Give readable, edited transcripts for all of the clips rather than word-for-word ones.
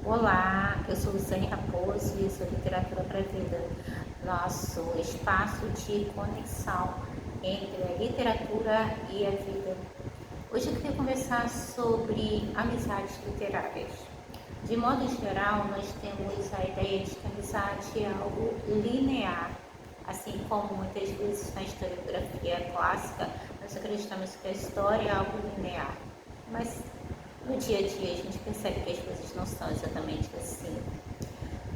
Olá, eu sou Luciane Raposo e sou Literatura para a Vida, nosso espaço de conexão entre a literatura e a vida. Hoje eu queria conversar sobre amizades literárias. De modo geral, nós temos a ideia de que a amizade é algo linear, assim como muitas vezes na historiografia clássica nós acreditamos que a história é algo linear. Mas no dia a dia a gente percebe que as coisas não são exatamente assim.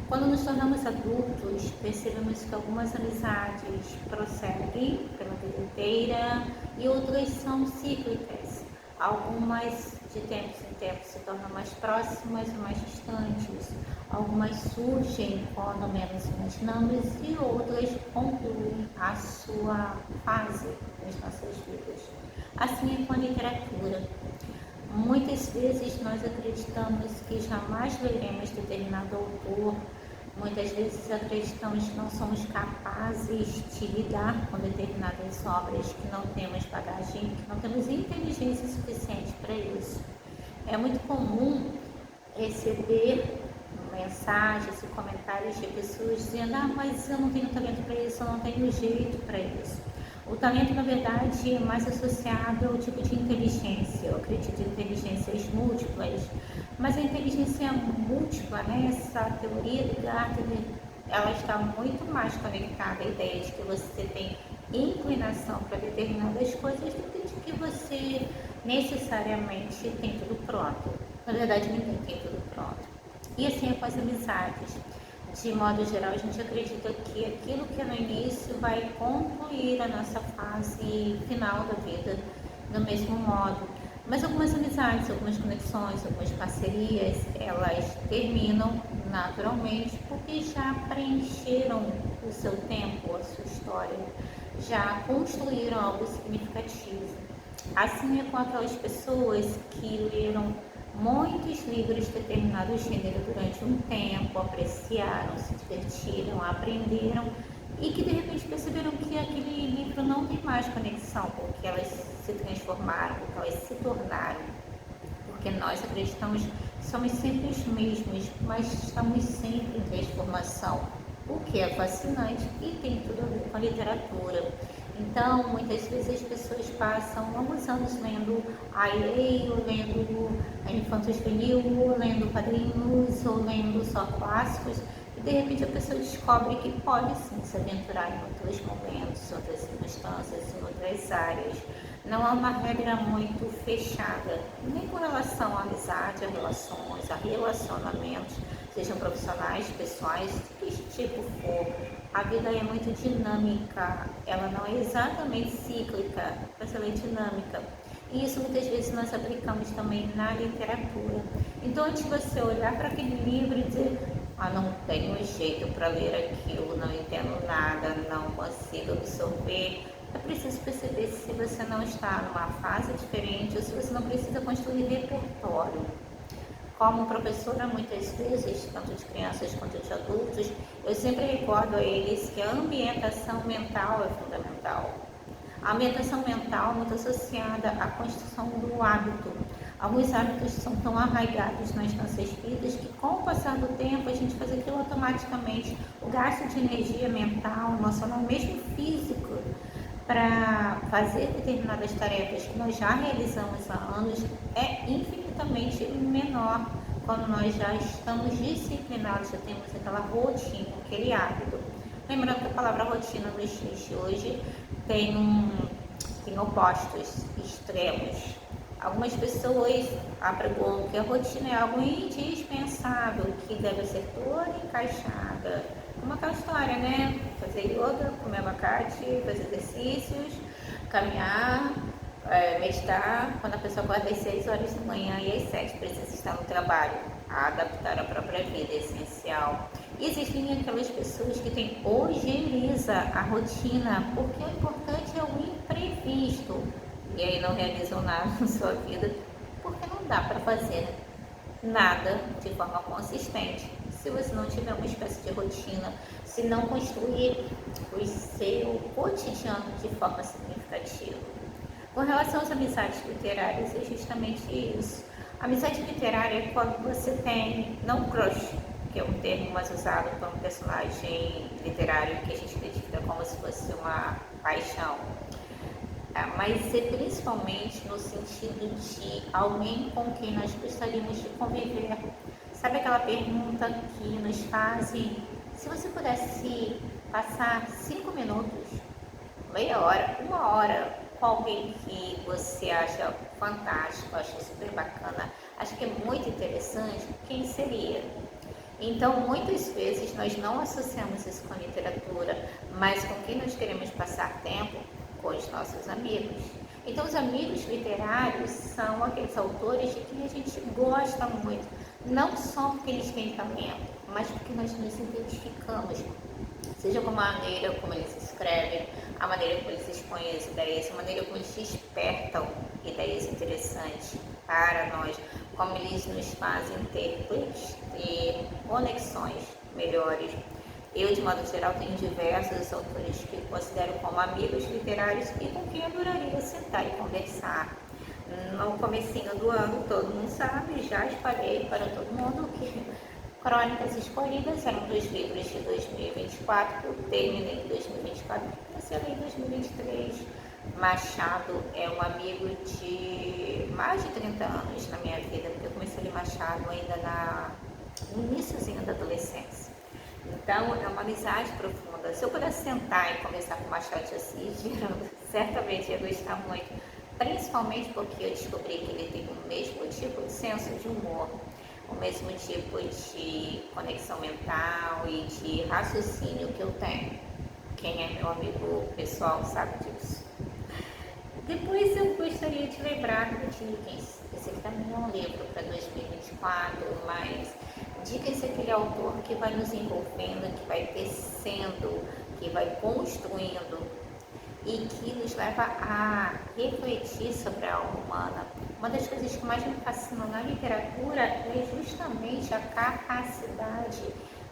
Quando nos tornamos adultos, percebemos que algumas amizades prosseguem pela vida inteira e outras são cíclicas. Algumas de tempos em tempos se tornam mais próximas ou mais distantes. Algumas surgem quando menos imaginamos e outras concluem a sua fase nas nossas vidas. Assim é com a literatura. Muitas vezes nós acreditamos que jamais leremos determinado autor, muitas vezes acreditamos que não somos capazes de lidar com determinadas obras, que não temos bagagem, que não temos inteligência suficiente para isso. É muito comum receber mensagens e comentários de pessoas dizendo: mas eu não tenho talento para isso, eu não tenho jeito para isso. O talento, na verdade, é mais associado ao tipo de inteligência. Eu acredito em inteligências múltiplas, mas a inteligência múltipla, né, essa teoria do Gardner, ela está muito mais conectada à ideia de que você tem inclinação para determinadas coisas do que de que você necessariamente tem tudo pronto. Na verdade, ninguém tem tudo pronto. E assim é com as amizades. De modo geral, a gente acredita que aquilo que é no início vai concluir a nossa fase final da vida do mesmo modo. Mas algumas amizades, algumas conexões, algumas parcerias, elas terminam naturalmente porque já preencheram o seu tempo, a sua história, já construíram algo significativo. Assim é com aquelas pessoas que leram muitos livros de determinado gênero durante um tempo, apreciaram, se divertiram, aprenderam e que de repente perceberam que aquele livro não tem mais conexão com o que elas se transformaram, com o que elas se tornaram. Porque nós acreditamos que somos sempre os mesmos, mas estamos sempre em transformação, o que é fascinante e tem tudo a ver com a literatura. Então, muitas vezes as pessoas passam longos anos lendo a Yale, lendo a Infanto Juvenil, lendo quadrinhos ou lendo só clássicos, e de repente a pessoa descobre que pode sim se aventurar em outros momentos, outras circunstâncias, em outras áreas. Não há uma regra muito fechada, nem com relação à amizade, a relações, a relacionamentos, sejam profissionais, pessoais, de que tipo for. A vida é muito dinâmica, ela não é exatamente cíclica, mas ela é dinâmica. E isso muitas vezes nós aplicamos também na literatura. Então, antes de você olhar para aquele livro e dizer: não tenho jeito para ler aquilo, não entendo nada, não consigo absorver, é preciso perceber se você não está numa fase diferente ou se você não precisa construir repertório. Como professora, muitas vezes, tanto de crianças quanto de adultos, eu sempre recordo a eles que a ambientação mental é fundamental. A ambientação mental é muito associada à construção do hábito. Alguns hábitos são tão arraigados nas nossas vidas que, com o passar do tempo, a gente faz aquilo automaticamente. O gasto de energia mental, emocional, mesmo físico, para fazer determinadas tarefas que nós já realizamos há anos é infinitamente menor quando nós já estamos disciplinados, já temos aquela rotina, aquele hábito. Lembrando que a palavra rotina nos dias de hoje tem opostos extremos. Algumas pessoas apregoam que a rotina é algo indispensável, que deve ser toda encaixada. Como aquela história, né? Fazer yoga, comer abacate, fazer exercícios, caminhar, meditar. Quando a pessoa acorda às 6 horas da manhã e às 7 precisa estar no trabalho, adaptar a própria vida é essencial. E existem aquelas pessoas que têm ojeriza a rotina, porque o importante é o imprevisto. E aí não realizam nada na sua vida, porque não dá para fazer nada de forma consistente se você não tiver uma espécie de rotina, se não construir o seu cotidiano de forma significativa. Com relação às amizades literárias, é justamente isso. Amizade literária é quando você tem, não crush, que é um termo mais usado para um personagem literário que a gente identifica como se fosse uma paixão, mas é principalmente no sentido de alguém com quem nós gostaríamos de conviver. Sabe aquela pergunta que nos fazem, se você pudesse passar 5 minutos, meia hora, uma hora com alguém que você acha fantástico, acha super bacana, acha que é muito interessante, quem seria? Então, muitas vezes nós não associamos isso com a literatura, mas com quem nós queremos passar tempo, com os nossos amigos. Então, os amigos literários são aqueles autores de quem a gente gosta muito, não só porque eles têm talento, mas porque nós nos identificamos, seja com a maneira como eles escrevem, a maneira como eles expõem as ideias, a maneira como eles despertam ideias interessantes para nós, como eles nos fazem ter conexões melhores. Eu, de modo geral, tenho diversos autores que considero como amigos literários e com quem eu adoraria sentar e conversar. No comecinho do ano, todo mundo sabe, já espalhei para todo mundo que Crônicas Escolhidas eram dos livros de 2024, que eu terminei em 2024, cancelei em 2023. Machado é um amigo de mais de 30 anos na minha vida, porque eu comecei a ler Machado ainda no iníciozinho da adolescência. Então, é uma amizade profunda. Se eu pudesse sentar e conversar com Machado de Assis, certamente ia gostar muito, principalmente porque eu descobri que ele tem o mesmo tipo de senso de humor, o mesmo tipo de conexão mental e de raciocínio que eu tenho. Quem é meu amigo pessoal sabe disso. Depois eu gostaria de lembrar do Dickens. Esse aqui também é um livro para 2024, mas Dickens é aquele autor que vai nos envolvendo, que vai tecendo, que vai construindo e que nos leva a refletir sobre a alma humana. Uma das coisas que mais me fascina na literatura é justamente a capacidade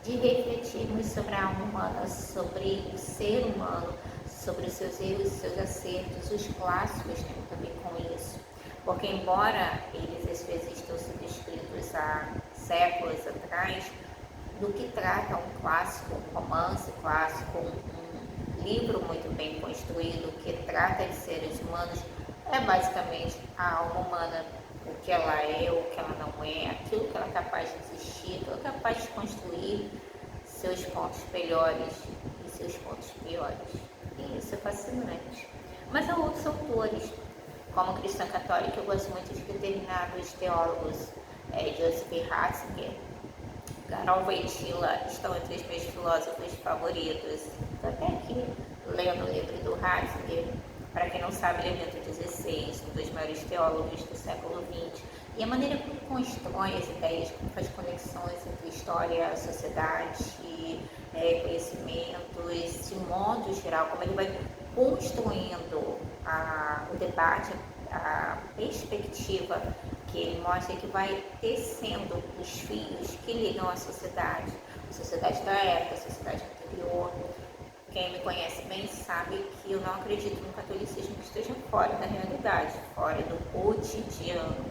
de refletirmos sobre a alma humana, sobre o ser humano, sobre os seus erros e seus acertos. Os clássicos têm muito a ver com isso, porque embora eles às vezes tenham sido escritos há séculos atrás, do que trata um clássico, um romance clássico, um livro muito bem construído que trata de seres humanos, é basicamente a alma humana, o que ela é, o que ela não é, aquilo que ela é capaz de existir, que ela é capaz de construir, seus pontos melhores e seus pontos piores. E isso é fascinante. Mas há outros autores, como cristã católica, eu gosto muito de determinados teólogos, Joseph Ratzinger, Carol Wojtyla estão entre os meus filósofos favoritos. Estou até aqui lendo o livro do Ratzinger. Para quem não sabe, ele é Bento XVI, um dos maiores teólogos do século XX. E a maneira como ele constrói as ideias, como faz conexões entre história, sociedade, conhecimentos, de modo geral, como ele vai construindo o debate, a perspectiva que ele mostra, que vai tecendo os fios que ligam a sociedade da época, a sociedade anterior. Quem me conhece bem sabe que eu não acredito no catolicismo que esteja fora da realidade, fora do cotidiano.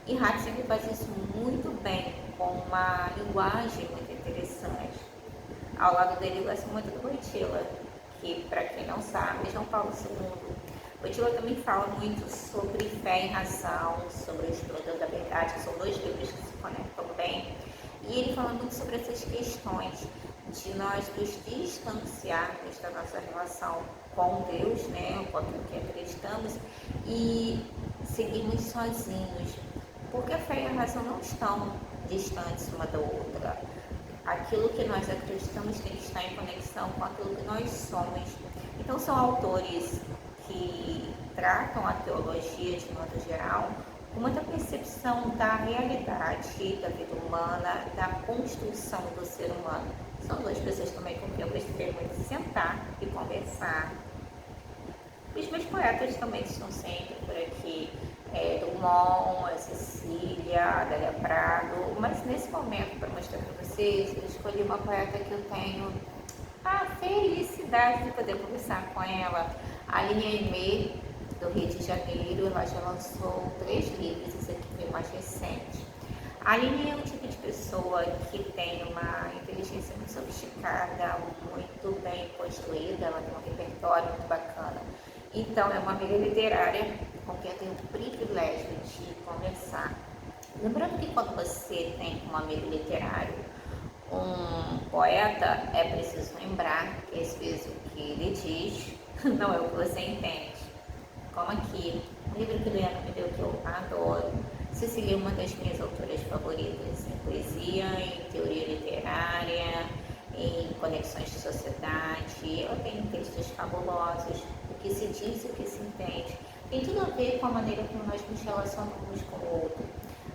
E Ratzinger faz isso muito bem, com uma linguagem muito interessante. Ao lado dele, eu gosto muito do Wojtyla, que, para quem não sabe, João Paulo II. Wojtyla também fala muito sobre fé e razão, sobre o Explorador da Verdade, que são dois livros que se conectam bem. E ele fala muito sobre essas questões de nós nos distanciarmos da nossa relação com Deus, né, com aquilo que acreditamos, e seguirmos sozinhos, porque a fé e a razão não estão distantes uma da outra. Aquilo que nós acreditamos tem que estar em conexão com aquilo que nós somos. Então são autores que tratam a teologia de modo geral com muita percepção da realidade da vida humana, da construção do ser humano. São duas pessoas também com quem eu gostaria muito de sentar e conversar. Os meus poetas também estão sempre por aqui, Drummond, a Cecília, a Adélia Prado, mas nesse momento, para mostrar para vocês, eu escolhi uma poeta que eu tenho a felicidade de poder conversar com ela, a Aline Aimé, do Rio de Janeiro. Ela já lançou 3 livros, esse aqui foi mais recente. A Aline é um tipo de pessoa que tem uma inteligência muito sofisticada, muito bem construída, ela tem um repertório muito bacana. Então, é uma amiga literária com quem eu tenho o privilégio de conversar. Lembrando que quando você tem um amigo literário, um poeta, é preciso lembrar que às vezes o que ele diz não é o que você entende. Como aqui, um livro que Leandro me deu que eu adoro. Cecília é uma das minhas autoras favoritas em poesia, em teoria literária, em conexões de sociedade. Ela tem textos fabulosos, o que se diz e o que se entende. Tem tudo a ver com a maneira como nós nos relacionamos com o outro.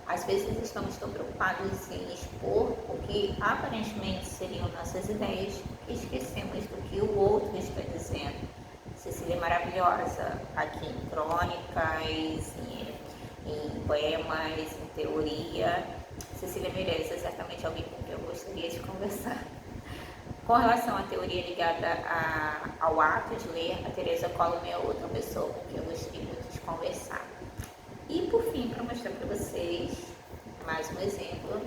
Às vezes estamos tão preocupados em expor o que aparentemente seriam nossas ideias e esquecemos do que o outro está dizendo. Cecília é maravilhosa aqui em crônicas, em poemas, em teoria. Cecília Meirelles é certamente alguém com quem eu gostaria de conversar. Com relação à teoria ligada ao ato de ler, a Teresa Collum é outra pessoa com quem eu gostaria muito de conversar. E por fim, para mostrar para vocês mais um exemplo,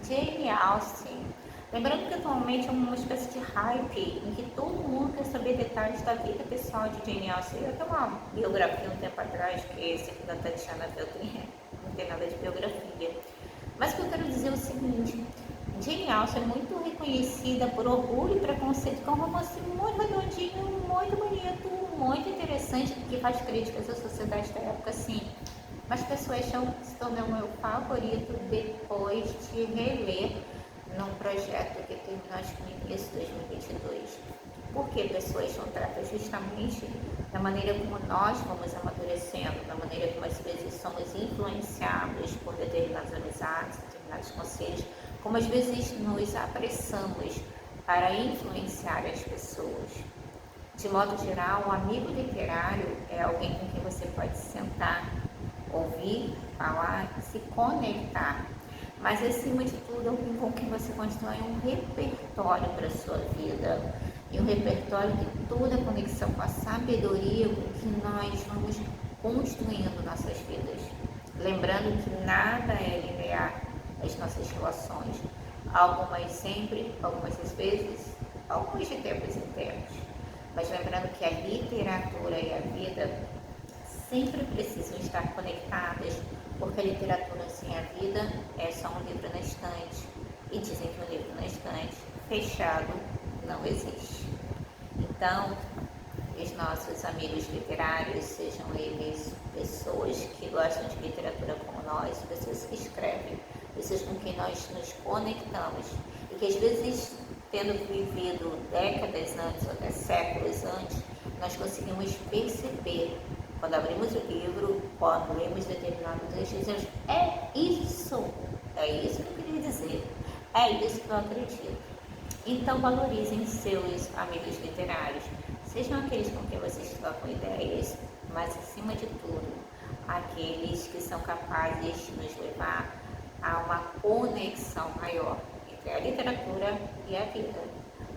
Jane Austen. Lembrando que atualmente é uma espécie de hype em que todo mundo quer saber detalhes da vida pessoal de Jane Austen. Eu tenho uma biografia um tempo atrás, que é esse aqui da Tatiana Feltrinha, não tem nada de biografia. Mas o que eu quero dizer é o seguinte, Jane Austen é muito reconhecida por Orgulho e Preconceito, que é um romance muito redondinho, muito bonito, muito interessante, que faz críticas à sociedade da época, sim. Mas Persuasion se tornou meu favorito depois de reler num projeto que terminou acho que no início de 2022. Porque Persuasion trata justamente da maneira como nós vamos amadurecendo, da maneira como às vezes somos influenciados por determinadas amizades, determinados conselhos, como às vezes nos apressamos para influenciar as pessoas. De modo geral, um amigo literário é alguém com quem você pode sentar, ouvir, falar, se conectar. Mas, acima de tudo, alguém com quem você constrói um repertório para a sua vida. E um repertório que toda conexão com a sabedoria com que nós vamos construindo nossas vidas. Lembrando que nada é linear as nossas relações. Algumas sempre, algumas às vezes, algumas de tempos em tempos. Mas lembrando que a literatura e a vida sempre precisam estar conectadas, porque a literatura sem a vida é só um livro na estante. E dizem que um livro na estante fechado não existe. Então, os nossos amigos literários, sejam eles pessoas que gostam de literatura como nós, pessoas que escrevem, pessoas com quem nós nos conectamos e que às vezes, tendo vivido décadas antes ou até séculos antes, nós conseguimos perceber, quando abrimos o livro, quando lemos determinado texto, dizemos, é isso que eu queria dizer, é isso que eu acredito. Então valorizem seus amigos literários, sejam aqueles com quem vocês trocam ideias, mas acima de tudo, aqueles que são capazes de nos levar a uma conexão maior entre a literatura e a vida.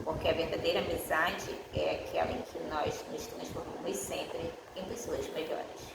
Porque a verdadeira amizade é aquela em que nós nos transformamos sempre em pessoas melhores.